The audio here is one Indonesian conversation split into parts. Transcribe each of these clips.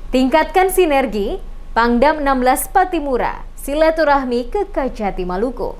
Tingkatkan sinergi, Pangdam 16 Patimura, silaturahmi ke Kajati Maluku.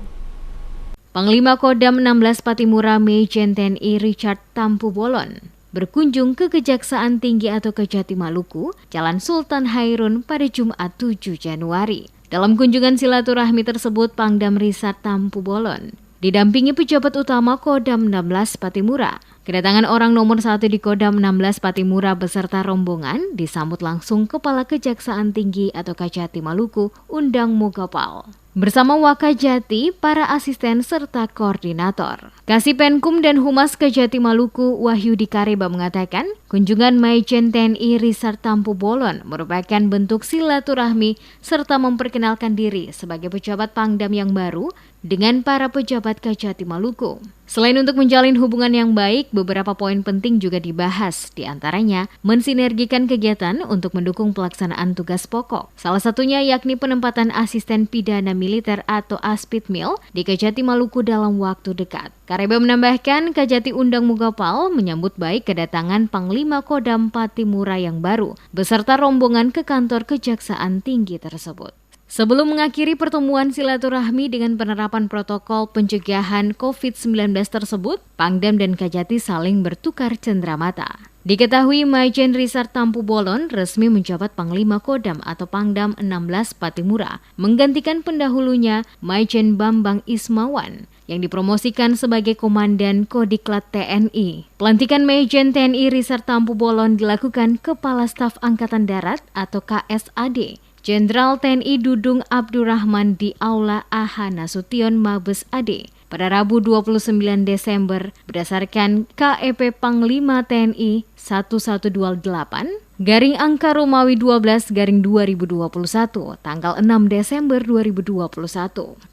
Panglima Kodam 16 Patimura Majen TNI Richard Tampu Bolon berkunjung ke Kejaksaan Tinggi atau Kajati Maluku, Jalan Sultan Hairun pada Jumat 7 Januari. Dalam kunjungan silaturahmi tersebut, Pangdam Richard Tampu Bolon didampingi pejabat utama Kodam 16 Patimura. Kedatangan orang nomor 1 di Kodam 16 Patimura beserta rombongan disambut langsung Kepala Kejaksaan Tinggi atau Kajati Maluku, Undang Mogapal, bersama Wakajati, para asisten serta koordinator. Kasipenkum dan Humas Kajati Maluku, Wahyudi Kareba mengatakan, kunjungan Majen TNI Richard Tampu Bolon merupakan bentuk silaturahmi serta memperkenalkan diri sebagai pejabat Pangdam yang baru dengan para pejabat Kajati Maluku. Selain untuk menjalin hubungan yang baik, beberapa poin penting juga dibahas, di antaranya mensinergikan kegiatan untuk mendukung pelaksanaan tugas pokok. Salah satunya yakni penempatan asisten pidana militer atau Aspidmil di Kajati Maluku dalam waktu dekat. Kareba menambahkan, Kajati Undang Mogapal menyambut baik kedatangan Panglima Kodam Patimura yang baru, beserta rombongan ke kantor Kejaksaan Tinggi tersebut. Sebelum mengakhiri pertemuan silaturahmi dengan penerapan protokol pencegahan COVID-19 tersebut, Pangdam dan Kajati saling bertukar cenderamata. Diketahui Majen Richard Tampu Bolon resmi menjabat Panglima Kodam atau Pangdam 16 Patimura, menggantikan pendahulunya Majen Bambang Ismawan yang dipromosikan sebagai Komandan Kodiklat TNI. Pelantikan Majen TNI Richard Tampu Bolon dilakukan Kepala Staf Angkatan Darat atau KSAD, Jenderal TNI Dudung Abdurrahman di Aula AH Nasution Mabes AD pada Rabu 29 Desember berdasarkan KEP Panglima TNI 1128 garing angka Romawi 12 garing 2021 tanggal 6 Desember 2021.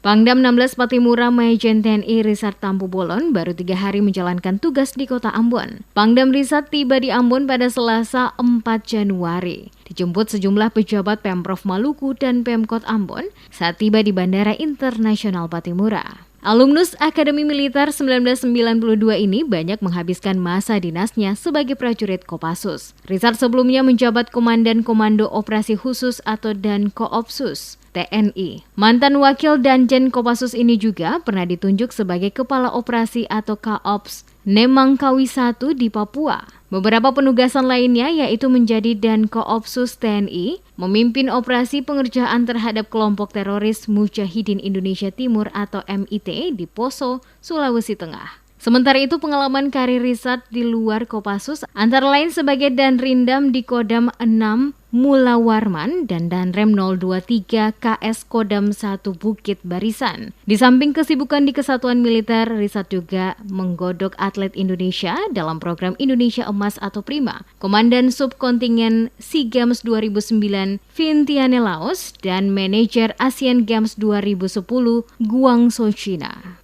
Pangdam 16 Patimura Majen TNI Richard Tampu Bolon baru 3 hari menjalankan tugas di kota Ambon. Pangdam Richard tiba di Ambon pada Selasa 4 Januari. Dijemput sejumlah pejabat Pemprov Maluku dan Pemkot Ambon saat tiba di Bandara Internasional Patimura. Alumnus Akademi Militer 1992 ini banyak menghabiskan masa dinasnya sebagai prajurit Kopassus. Richard sebelumnya menjabat Komandan Komando Operasi Khusus atau Dankoopsus TNI. Mantan wakil Danjen Kopassus ini juga pernah ditunjuk sebagai Kepala Operasi atau Kaops Nemangkawi 1 di Papua. Beberapa penugasan lainnya yaitu menjadi Dankoopsus TNI, memimpin operasi pengerjaan terhadap kelompok teroris Mujahidin Indonesia Timur atau MIT di Poso, Sulawesi Tengah. Sementara itu pengalaman karir Richard di luar Kopassus antara lain sebagai Danrindam di Kodam 6 Mula Warman dan Danrem 023 KS Kodam 1 Bukit Barisan. Di samping kesibukan di Kesatuan Militer, Richard juga menggodok atlet Indonesia dalam program Indonesia Emas atau Prima, Komandan Subkontingen SEA Games 2009 Vientiane Laos, dan Manajer Asian Games 2010 Guangzhou China.